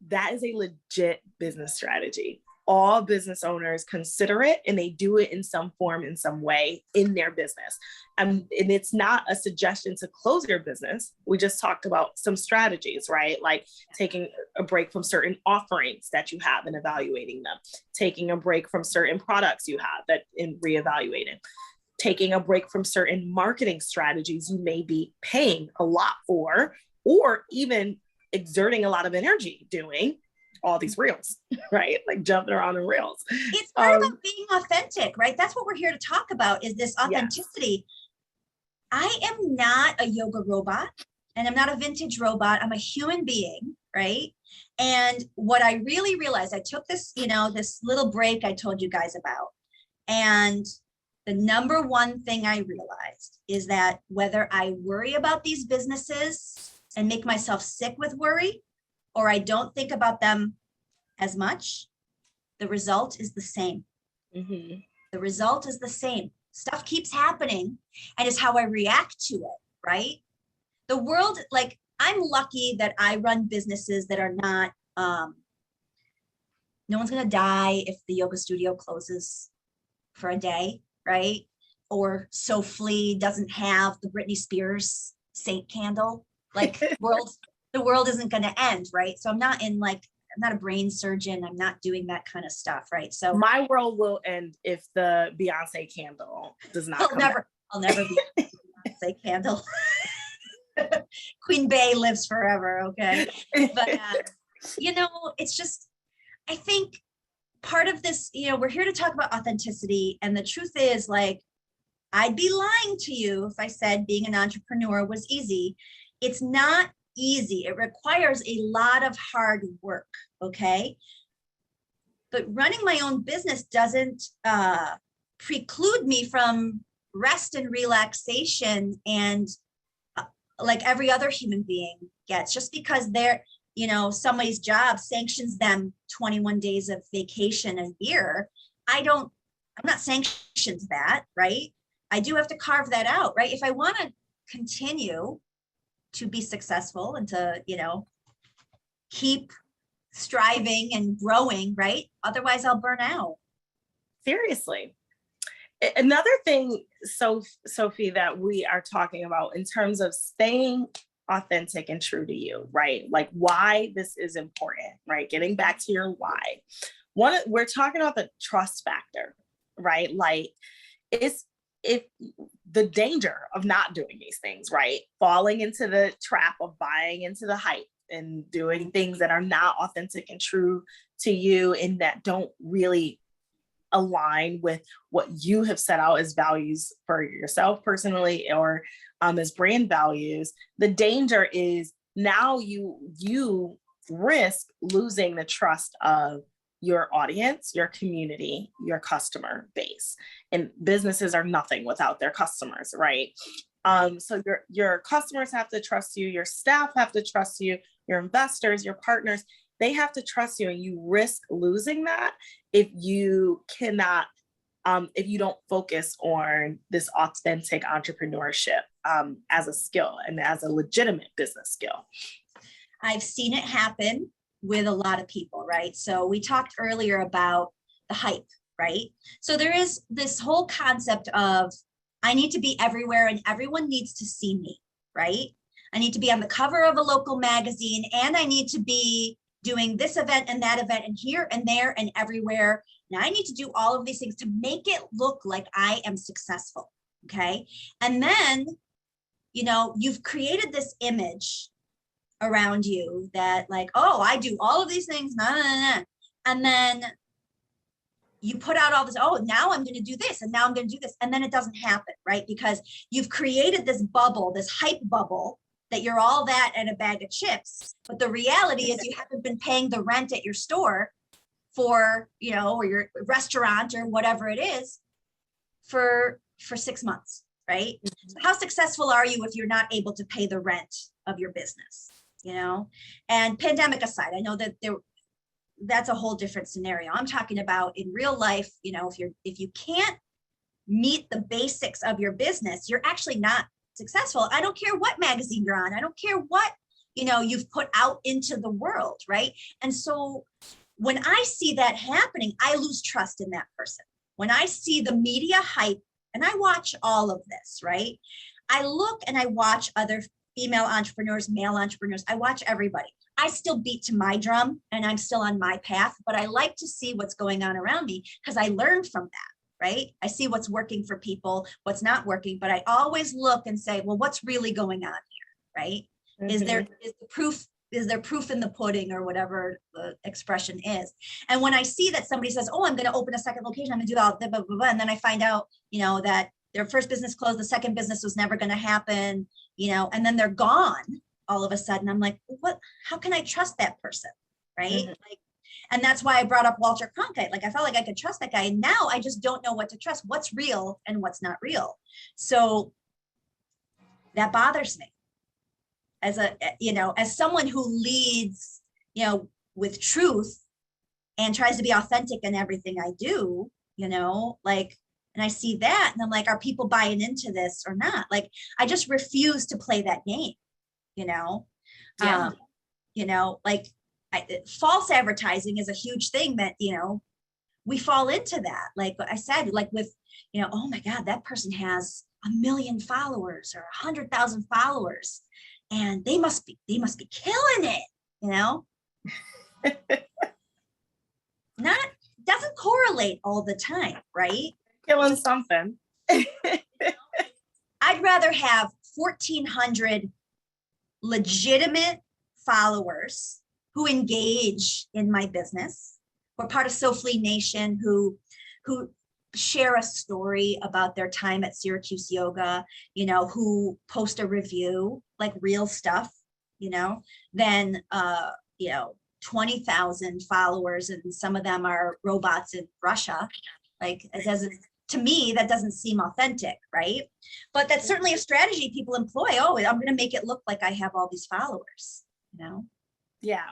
that is a legit business strategy. All business owners consider it, and they do it in some form, in some way in their business. And it's not a suggestion to close your business. We just talked about some strategies, right? Like taking a break from certain offerings that you have and evaluating them, taking a break from certain products you have that in reevaluating, taking a break from certain marketing strategies you may be paying a lot for, or even exerting a lot of energy doing all these reels, right? Like jumping around in reels. It's part about being authentic, right? That's what we're here to talk about, is this authenticity. Yes. I am not a yoga robot, and I'm not a vintage robot. I'm a human being, right? And what I really realized, I took this, this little break I told you guys about. And the number one thing I realized is that whether I worry about these businesses and make myself sick with worry, or I don't think about them as much, the result is the same. Mm-hmm. The result is the same. Stuff keeps happening, and it's how I react to it, right? The world, like, I'm lucky that I run businesses that are not, no one's gonna die if the yoga studio closes for a day, right? Or Sophie doesn't have the Britney Spears saint candle. Like, the world isn't going to end, right? So I'm not a brain surgeon. I'm not doing that kind of stuff, right? So my world will end if the Beyonce candle does not come back. I'll never be a Beyonce candle. Queen Bey lives forever, okay? But, it's just, I think part of this, we're here to talk about authenticity. And the truth is, like, I'd be lying to you if I said being an entrepreneur was easy. It's not easy. It requires a lot of hard work, okay? But running my own business doesn't preclude me from rest and relaxation and like every other human being gets. Just because they're, somebody's job sanctions them 21 days of vacation a year, I'm not sanctioned that, right? I do have to carve that out, right? If I want to continue to be successful and to, keep striving and growing, right? Otherwise I'll burn out. Seriously. Another thing, Sophie, that we are talking about in terms of staying authentic and true to you, right? Like why this is important, right? Getting back to your why. We're talking about the trust factor, right? Like if the danger of not doing these things, right? Falling into the trap of buying into the hype and doing things that are not authentic and true to you and that don't really align with what you have set out as values for yourself personally or as brand values. The danger is now you risk losing the trust of your audience, your community, your customer base. And businesses are nothing without their customers, right? So your customers have to trust you, your staff have to trust you, your investors, your partners, they have to trust you, and you risk losing that if you cannot, if you don't focus on this authentic entrepreneurship as a skill and as a legitimate business skill. I've seen it happen with a lot of people, right? So we talked earlier about the hype, right? So there is this whole concept of I need to be everywhere and everyone needs to see me, right? I need to be on the cover of a local magazine and I need to be doing this event and that event and here and there and everywhere. Now I need to do all of these things to make it look like I am successful, okay? And then, you've created this image around you that like, oh, I do all of these things, nah, nah, nah, nah. And then you put out all this, oh, now I'm going to do this, and now I'm going to do this. And then it doesn't happen, right? Because you've created this bubble, this hype bubble, that you're all that and a bag of chips. But the reality is you haven't been paying the rent at your store for, you know, or your restaurant or whatever it is for 6 months, right? So how successful are you if you're not able to pay the rent of your business, you know? And pandemic aside, I know that that's a whole different scenario. I'm talking about in real life, you know, if you can't meet the basics of your business, you're actually not successful. I don't care what magazine you're on. I don't care what, you know, you've put out into the world, right? And so when I see that happening, I lose trust in that person. When I see the media hype, and I watch all of this, right? I look and I watch other female entrepreneurs, male entrepreneurs. I watch everybody. I still beat to my drum and I'm still on my path, but I like to see what's going on around me because I learned from that, right? I see what's working for people, what's not working, but I always look and say, well, what's really going on here, right? Mm-hmm. Is there proof in the pudding or whatever the expression is? And when I see that somebody says, oh, I'm going to open a second location, I'm going to do all blah, blah, blah, blah, and then I find out, you know, that their first business closed, the second business was never going to happen, you know, and then they're gone all of a sudden. I'm like, what, how can I trust that person? Right. Mm-hmm. Like, and that's why I brought up Walter Cronkite. Like, I felt like I could trust that guy. And now I just don't know what to trust, what's real and what's not real. So that bothers me as a, you know, as someone who leads, you know, with truth and tries to be authentic in everything I do, you know, like, and I see that and I'm like, are people buying into this or not? Like, I just refuse to play that game, you know? Yeah. You know, like false advertising is a huge thing that, you know, we fall into that. Like I said, like with, you know, oh my God, that person has 1 million followers or 100,000 followers and they must be killing it, you know? Doesn't correlate all the time, right? Killing something. I'd rather have 1,400 legitimate followers who engage in my business, who are part of Sophie Nation, who share a story about their time at Syracuse Yoga, you know, who post a review, like real stuff, you know, than, you know, 20,000 followers, and some of them are robots in Russia. Like, it doesn't, to me, that doesn't seem authentic, right? But that's certainly a strategy people employ. Oh, I'm going to make it look like I have all these followers, you know? Yeah.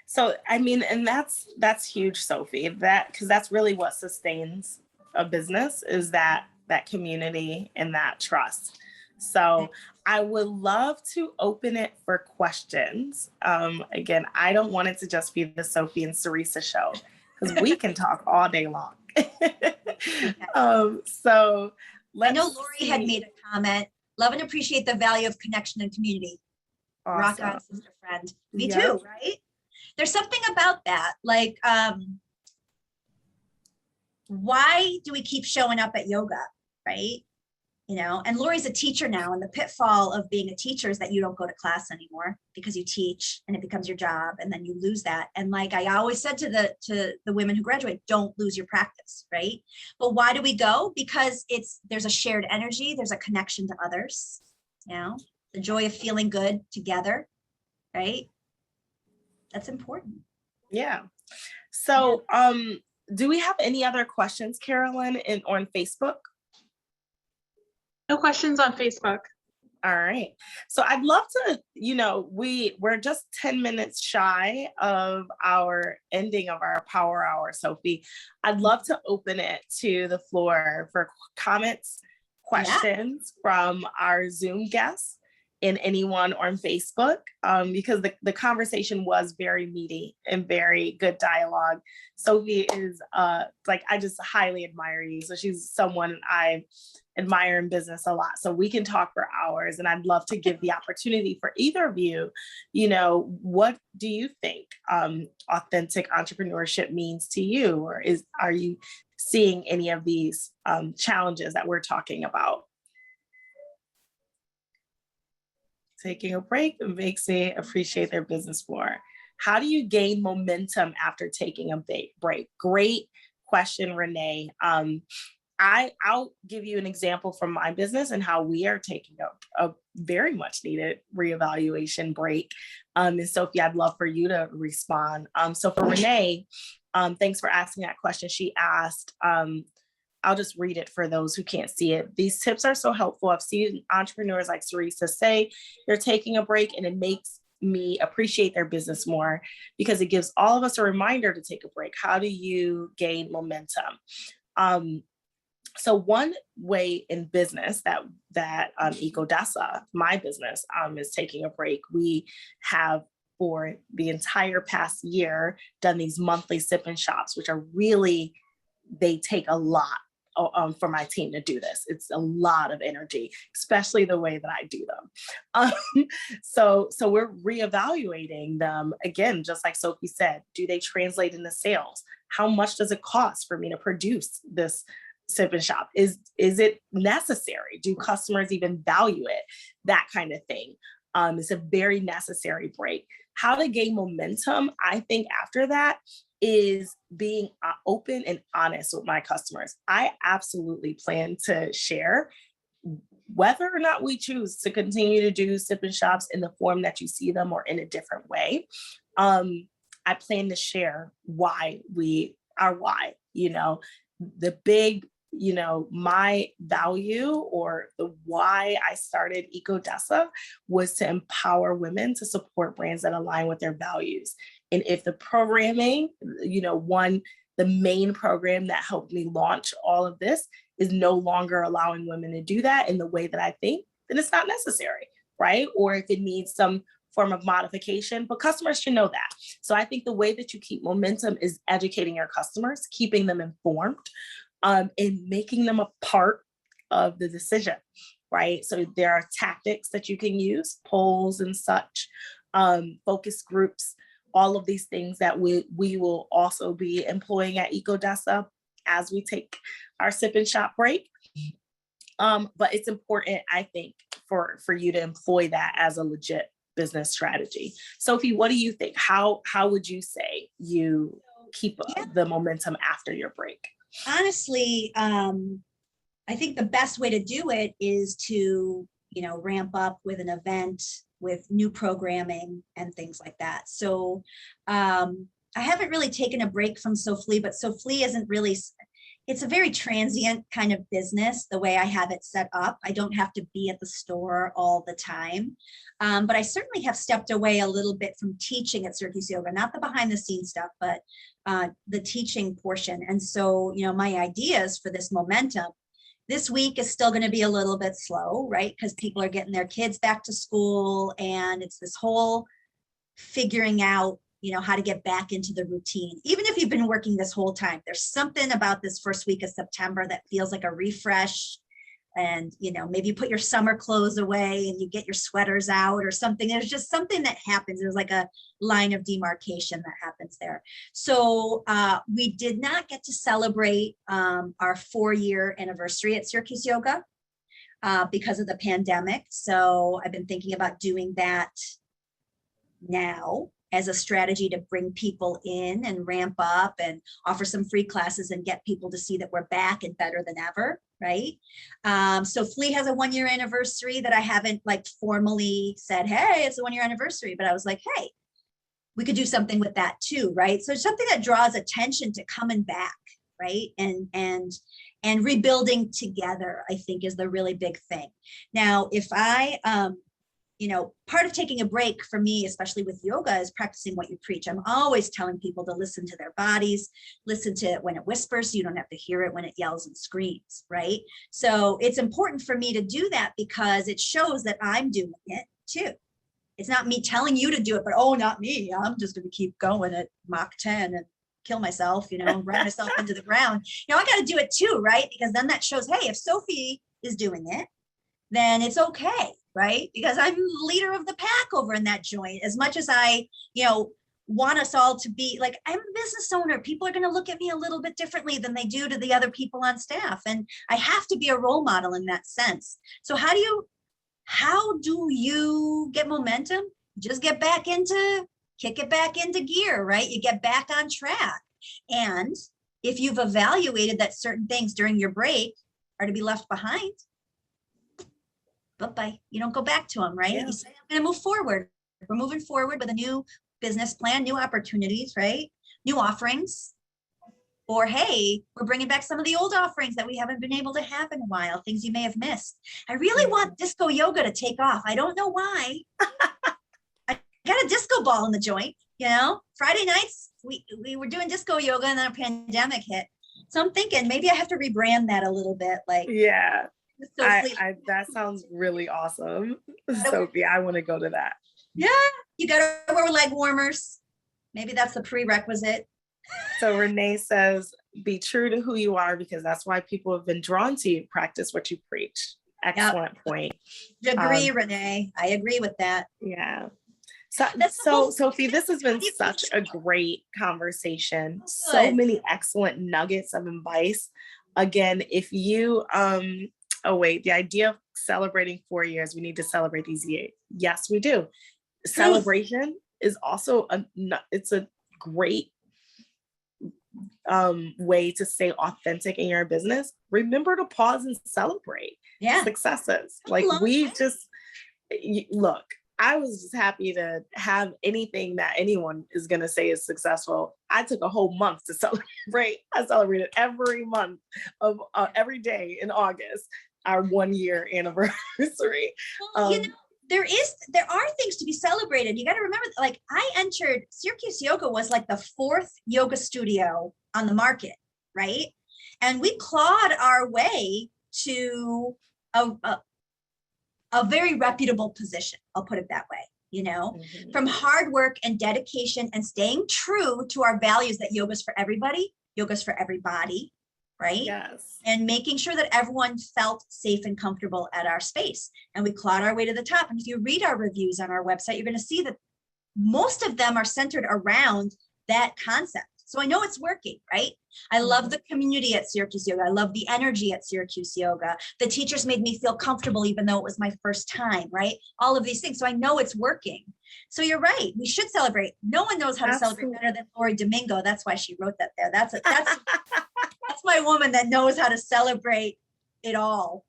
So, I mean, and that's huge, Sophie, because that's really what sustains a business, is that community and that trust. So I would love to open it for questions. Again, I don't want it to just be the Sophie and Sarisa show, because we can talk all day long. So I know Lori had made a comment. Love and appreciate the value of connection and community. Awesome. Rock on, sister friend. Me too, right? There's something about that. Like, why do we keep showing up at yoga, right? You know, and Lori's a teacher now, and the pitfall of being a teacher is that you don't go to class anymore because you teach and it becomes your job, and then you lose that. And like I always said to the women who graduate, don't lose your practice, right? But why do we go? Because there's a shared energy, there's a connection to others, you know, the joy of feeling good together, right? That's important. Yeah. So, do we have any other questions, Carolyn, on Facebook? No questions on Facebook. All right. So I'd love to, you know, we're just 10 minutes shy of our ending of our power hour, Sophie. I'd love to open it to the floor for comments, questions from our Zoom guests and anyone on Facebook, because the conversation was very meaty and very good dialogue. Sophie is like, I just highly admire you. So she's someone I admire in business a lot. So we can talk for hours, and I'd love to give the opportunity for either of you, you know, what do you think authentic entrepreneurship means to you? Or are you seeing any of these challenges that we're talking about? Taking a break makes me appreciate their business more. How do you gain momentum after taking a break? Great question, Renee. I'll give you an example from my business and how we are taking a very much needed reevaluation break. And Sophie, I'd love for you to respond. So for Renee, thanks for asking that question. She asked, I'll just read it for those who can't see it. These tips are so helpful. I've seen entrepreneurs like Sarisa say they're taking a break, and it makes me appreciate their business more because it gives all of us a reminder to take a break. How do you gain momentum? So one way in business that EcoDesa, my business, is taking a break. We have for the entire past year done these monthly sip and shops, which are really, they take a lot for my team to do this. It's a lot of energy, especially the way that I do them. So we're reevaluating them again, just like Sophie said. Do they translate into sales? How much does it cost for me to produce this sip and shop? Is it necessary? Do customers even value it? That kind of thing. It's a very necessary break. How to gain momentum, I think after that, is being open and honest with my customers. I absolutely plan to share whether or not we choose to continue to do sip and shops in the form that you see them or in a different way. I plan to share why, the big, my value or the why I started EcoDesa was to empower women to support brands that align with their values. And if the programming, the main program that helped me launch all of this is no longer allowing women to do that in the way that I think, then it's not necessary, right? Or if it needs some form of modification, but customers should know that. So I think the way that you keep momentum is educating your customers, keeping them informed, and making them a part of the decision, right? So there are tactics that you can use, polls and such, focus groups, all of these things that we will also be employing at EcoDesa as we take our sip and shop break. But it's important, I think, for you to employ that as a legit business strategy. Sophie, what do you think? How would you say you keep the momentum after your break? Honestly, I think the best way to do it is to, ramp up with an event with new programming and things like that. So I haven't really taken a break from Sophie, but Sophie isn't really, it's a very transient kind of business, the way I have it set up. I don't have to be at the store all the time. But I certainly have stepped away a little bit from teaching at Syracuse Yoga, not the behind the scenes stuff, but the teaching portion. And so, my ideas for this momentum, this week is still going to be a little bit slow, right? Because people are getting their kids back to school, and it's this whole figuring out, how to get back into the routine. Even if you've been working this whole time, there's something about this first week of September that feels like a refresh. And, maybe you put your summer clothes away and you get your sweaters out or something. There's just something that happens. There's like a line of demarcation that happens there. So we did not get to celebrate our 4-year anniversary at Syracuse Yoga because of the pandemic. So I've been thinking about doing that now as a strategy to bring people in and ramp up and offer some free classes and get people to see that we're back and better than ever, right? So Flea has a 1-year anniversary that I haven't formally said, hey, it's a 1-year anniversary, but I was like, hey, we could do something with that too, right? So it's something that draws attention to coming back, right? And rebuilding together, I think, is the really big thing. Now, if I, part of taking a break for me, especially with yoga, is practicing what you preach. I'm always telling people to listen to their bodies, listen to it when it whispers, so you don't have to hear it when it yells and screams, right? So it's important for me to do that because it shows that I'm doing it too. It's not me telling you to do it, but oh, not me. I'm just going to keep going at Mach 10 and kill myself, run myself into the ground. I got to do it too, right? Because then that shows, hey, if Sophie is doing it, then it's okay, right? Because I'm leader of the pack over in that joint. As much as I, want us all to be like, I'm a business owner. People are going to look at me a little bit differently than they do to the other people on staff. And I have to be a role model in that sense. So how do How do you get momentum? Just kick it back into gear, right? You get back on track. And if you've evaluated that certain things during your break are to be left behind, bye-bye. You don't go back to them, right? Yeah. You say, I'm going to move forward. We're moving forward with a new business plan, new opportunities, right? New offerings. Or, hey, we're bringing back some of the old offerings that we haven't been able to have in a while, things you may have missed. I really want disco yoga to take off. I don't know why. I got a disco ball in the joint, Friday nights, we were doing disco yoga and then a pandemic hit. So I'm thinking maybe I have to rebrand that a little bit. Yeah, that sounds really awesome. Sophie, I want to go to that. Yeah, you got to wear leg warmers. Maybe that's the prerequisite. So Renee says, be true to who you are, because that's why people have been drawn to you. Practice what you preach. Excellent point. Agree, Renee. I agree with that. Yeah. So Sophie, this has been such a great conversation. So many excellent nuggets of advice. Again, if you, the idea of celebrating 4 years, we need to celebrate these years. Yes, we do. Celebration is also it's a great way to stay authentic in your business. Remember to pause and celebrate successes. Look, I was just happy to have anything that anyone is going to say is successful. I took a whole month to celebrate. I celebrated every month of every day in August, our 1 year anniversary. Well, there are things to be celebrated. You got to remember, I entered Syracuse Yoga was like the 4th yoga studio on the market, right? And we clawed our way to a very reputable position. I'll put it that way, from hard work and dedication and staying true to our values that yoga's for everybody, yoga's for everybody, right? Yes. And making sure that everyone felt safe and comfortable at our space. And we clawed our way to the top. And if you read our reviews on our website, you're going to see that most of them are centered around that concept. So I know it's working, right? I love the community at Syracuse Yoga. I love the energy at Syracuse Yoga. The teachers made me feel comfortable, even though it was my first time, right? All of these things. So I know it's working. So you're right. We should celebrate. No one knows how to celebrate better than Lori Domingo. That's why she wrote that there. That's my woman that knows how to celebrate it all.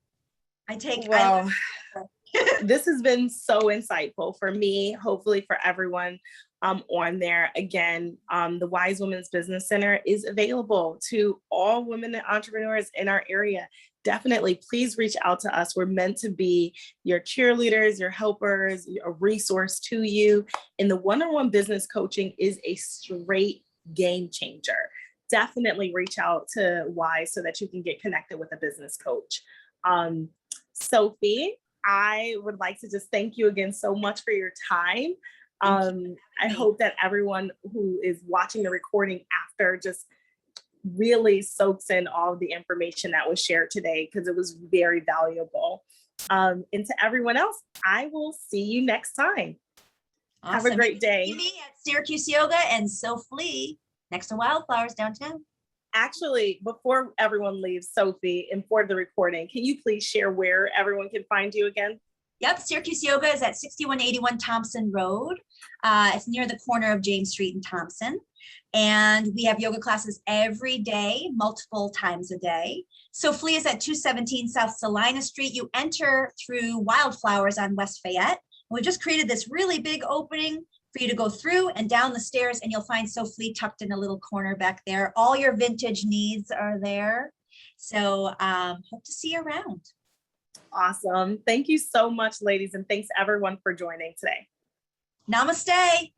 This has been so insightful for me, hopefully for everyone on there. Again, the Wise Women's Business Center is available to all women and entrepreneurs in our area. Definitely, please reach out to us. We're meant to be your cheerleaders, your helpers, a resource to you. And the one-on-one business coaching is a straight game changer. Definitely reach out to Wise so that you can get connected with a business coach. Sophie, I would like to just thank you again so much for your time. I hope that everyone who is watching the recording after just really soaks in all of the information that was shared today, because it was very valuable. And to everyone else, I will see you next time. Awesome. Have a great day. Me at Syracuse Yoga and Sophie next to Wildflowers downtown. Actually, before everyone leaves, Sophie, and for the recording, can you please share where everyone can find you again? Yep, Syracuse Yoga is at 6181 Thompson Road. It's near the corner of James Street and Thompson. And we have yoga classes every day, multiple times a day. Sophie is at 217 South Salina Street. You enter through Wildflowers on West Fayette. We just created this really big opening for you to go through and down the stairs, and you'll find Sophie tucked in a little corner back there. All your vintage needs are there. So hope to see you around. Awesome. Thank you so much, ladies. And thanks everyone for joining today. Namaste.